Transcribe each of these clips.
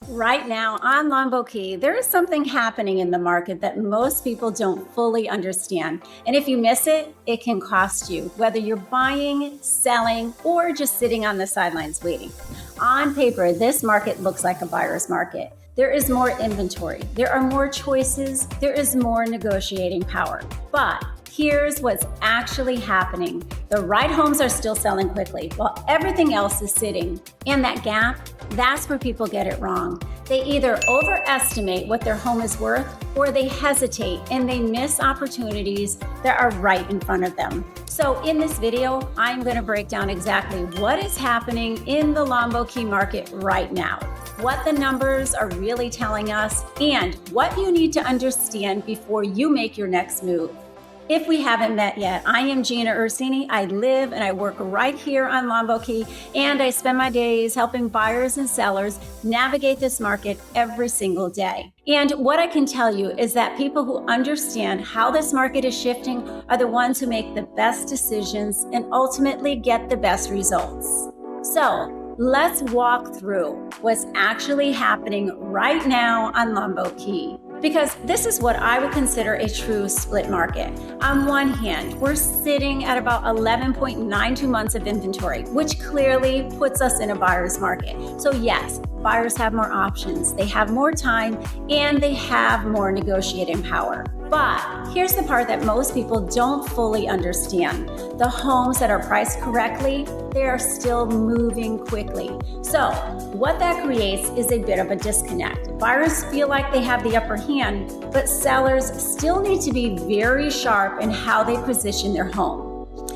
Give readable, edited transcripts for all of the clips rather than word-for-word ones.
Right now on Longboat Key, there is something happening in the market that most people don't fully understand. And if you miss it, it can cost you, whether you're buying, selling, or just sitting on the sidelines waiting. On paper, this market looks like a buyer's market. There is more inventory, there are more choices, there is more negotiating power. But here's what's actually happening. The right homes are still selling quickly while everything else is sitting. And that gap, that's where people get it wrong. They either overestimate what their home is worth or they hesitate and they miss opportunities that are right in front of them. So in this video, I'm going to break down exactly what is happening in the Longboat Key market right now, what the numbers are really telling us, and what you need to understand before you make your next move. If we haven't met yet, I am Gina Ursini. I live and I work right here on Longboat Key, and I spend my days helping buyers and sellers navigate this market every single day. And what I can tell you is that people who understand how this market is shifting are the ones who make the best decisions and ultimately get the best results. So let's walk through what's actually happening right now on Longboat Key, because this is what I would consider a true split market. On one hand, we're sitting at about 11.92 months of inventory, which clearly puts us in a buyer's market. So yes, buyers have more options, they have more time, and they have more negotiating power. But here's the part that most people don't fully understand. The homes that are priced correctly, they are still moving quickly. So what that creates is a bit of a disconnect. Buyers feel like they have the upper hand, but sellers still need to be very sharp in how they position their home.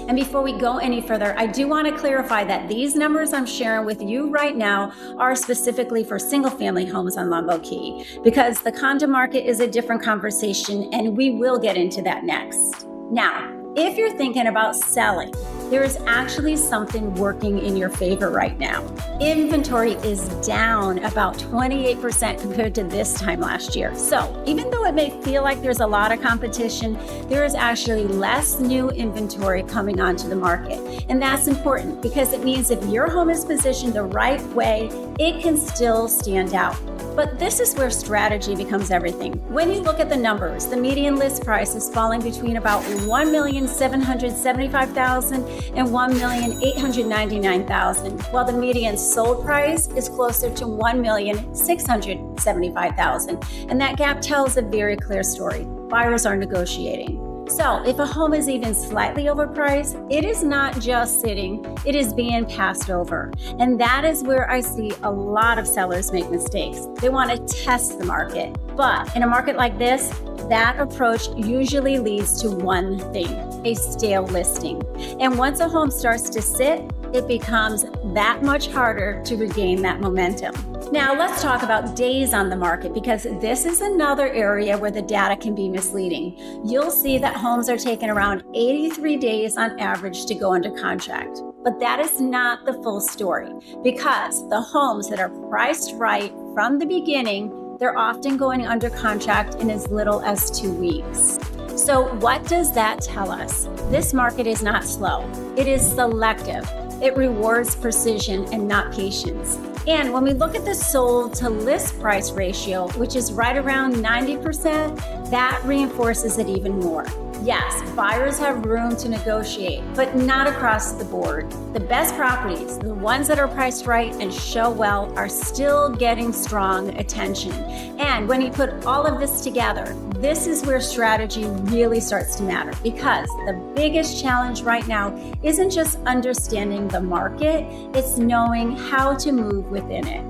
And before we go any further, I do want to clarify that these numbers I'm sharing with you right now are specifically for single-family homes on Longboat Key, because the condo market is a different conversation, and we will get into that next. Now, if you're thinking about selling, there is actually something working in your favor right now. Inventory is down about 28% compared to this time last year. So even though it may feel like there's a lot of competition, there is actually less new inventory coming onto the market. And that's important because it means if your home is positioned the right way, it can still stand out. But this is where strategy becomes everything. When you look at the numbers, the median list price is falling between about $1,775,000 and $1,899,000, while the median sold price is closer to $1,675,000. And that gap tells a very clear story. Buyers are negotiating. So if a home is even slightly overpriced, it is not just sitting, it is being passed over. And that is where I see a lot of sellers make mistakes. They want to test the market. But in a market like this, that approach usually leads to one thing: a stale listing. And once a home starts to sit, it becomes that much harder to regain that momentum. Now let's talk about days on the market, because this is another area where the data can be misleading. You'll see that homes are taking around 83 days on average to go under contract. But that is not the full story, because the homes that are priced right from the beginning, they're often going under contract in as little as 2 weeks. So what does that tell us? This market is not slow. It is selective. It rewards precision and not patience. And when we look at the sold to list price ratio, which is right around 90%, that reinforces it even more. Yes, buyers have room to negotiate, but not across the board. The best properties, the ones that are priced right and show well, are still getting strong attention. And when you put all of this together, this is where strategy really starts to matter, because the biggest challenge right now isn't just understanding the market, it's knowing how to move within it.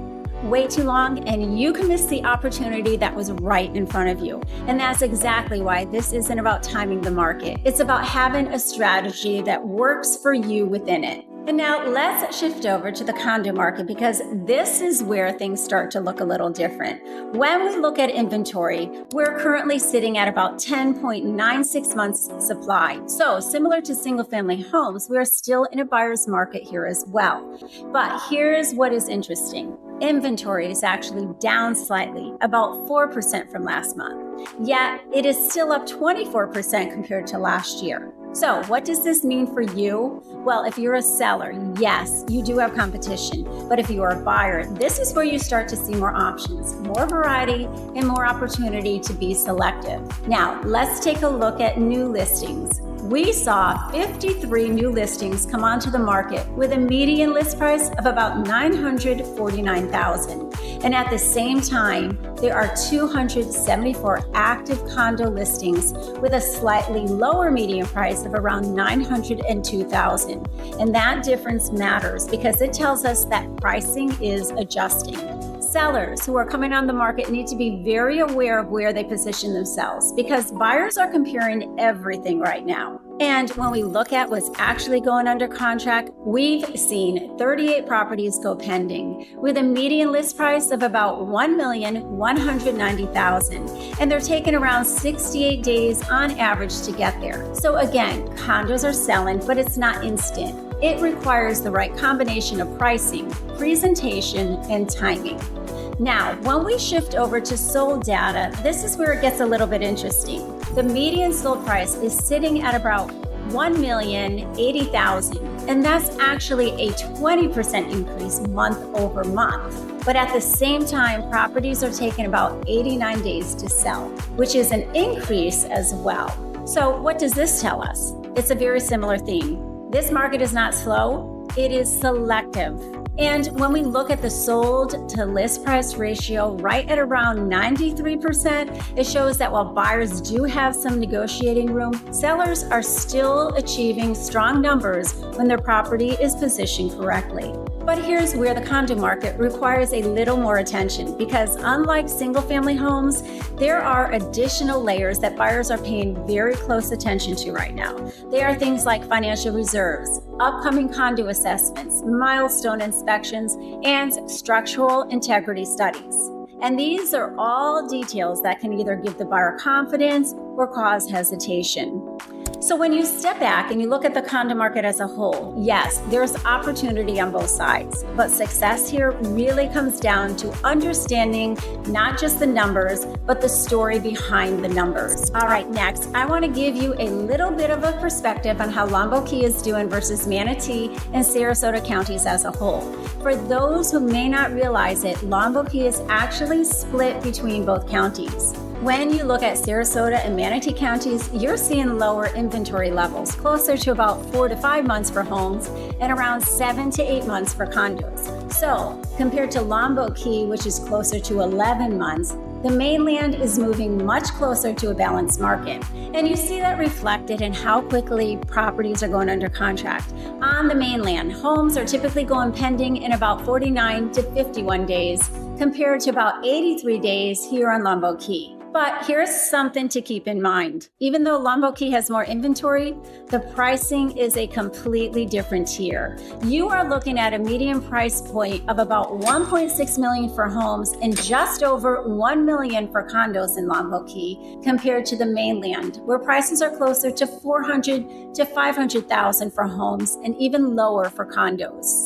Wait too long and you can miss the opportunity that was right in front of you. And that's exactly why this isn't about timing the market. It's about having a strategy that works for you within it. And now let's shift over to the condo market, because this is where things start to look a little different. When we look at inventory, we're currently sitting at about 10.96 months supply. So similar to single-family homes, we're still in a buyer's market here as well. But here's what is interesting. Inventory is actually down slightly, about 4% from last month. Yet it is still up 24% compared to last year. So what does this mean for you? Well, if you're a seller, yes, you do have competition. But if you are a buyer, this is where you start to see more options, more variety, and more opportunity to be selective. Now, let's take a look at new listings. We saw 53 new listings come onto the market with a median list price of about $949,000. And at the same time, there are 274 active condo listings with a slightly lower median price of around $902,000. And that difference matters because it tells us that pricing is adjusting. Sellers who are coming on the market need to be very aware of where they position themselves because buyers are comparing everything right now. And when we look at what's actually going under contract, we've seen 38 properties go pending with a median list price of about $1,190,000. And they're taking around 68 days on average to get there. So again, condos are selling, but it's not instant. It requires the right combination of pricing, presentation, and timing. Now, when we shift over to sold data, this is where it gets a little bit interesting. The median sold price is sitting at about $1,080,000, and that's actually a 20% increase month over month. But at the same time, properties are taking about 89 days to sell, which is an increase as well. So what does this tell us? It's a very similar theme. This market is not slow, it is selective. And when we look at the sold to list price ratio right at around 93%, it shows that while buyers do have some negotiating room, sellers are still achieving strong numbers when their property is positioned correctly. But here's where the condo market requires a little more attention because unlike single-family homes, there are additional layers that buyers are paying very close attention to right now. They are things like financial reserves, upcoming condo assessments, milestone inspections, and structural integrity studies. And these are all details that can either give the buyer confidence or cause hesitation. So when you step back and you look at the condo market as a whole, yes, there's opportunity on both sides, but success here really comes down to understanding not just the numbers, but the story behind the numbers. All right, next, I want to give you a little bit of a perspective on how Longboat Key is doing versus Manatee and Sarasota counties as a whole. For those who may not realize it, Longboat Key is actually split between both counties. When you look at Sarasota and Manatee counties, you're seeing lower inventory levels, closer to about 4 to 5 months for homes and around 7 to 8 months for condos. So compared to Longboat Key, which is closer to 11 months, the mainland is moving much closer to a balanced market. And you see that reflected in how quickly properties are going under contract. On the mainland, homes are typically going pending in about 49 to 51 days, compared to about 83 days here on Longboat Key. But here's something to keep in mind. Even though Longboat Key has more inventory, the pricing is a completely different tier. You are looking at a median price point of about $1.6 million for homes and just over $1 million for condos in Longboat Key compared to the mainland, where prices are closer to $400,000 to $500,000 for homes and even lower for condos.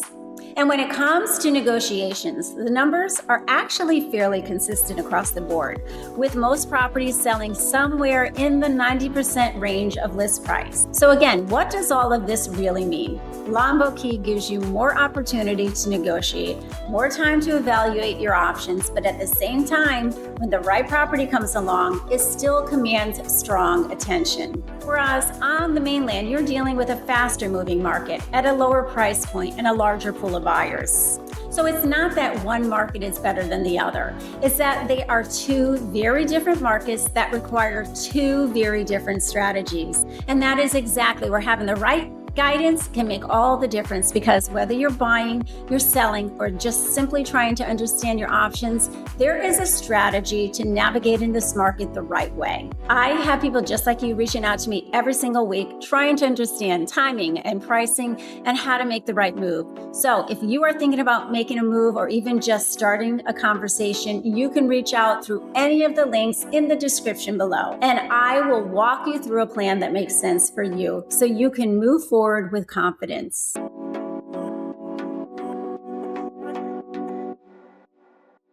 And when it comes to negotiations, the numbers are actually fairly consistent across the board, with most properties selling somewhere in the 90% range of list price. So again, what does all of this really mean? Longboat Key gives you more opportunity to negotiate, more time to evaluate your options, but at the same time, when the right property comes along, it still commands strong attention. Whereas on the mainland, you're dealing with a faster moving market at a lower price point and a larger pool of buyers. So it's not that one market is better than the other. It's that they are two very different markets that require two very different strategies. And that is exactly where having the right guidance can make all the difference, because whether you're buying, you're selling, or just simply trying to understand your options, there is a strategy to navigate in this market the right way. I have people just like you reaching out to me every single week, trying to understand timing and pricing and how to make the right move. So if you are thinking about making a move or even just starting a conversation, you can reach out through any of the links in the description below, and I will walk you through a plan that makes sense for you so you can move forward with confidence.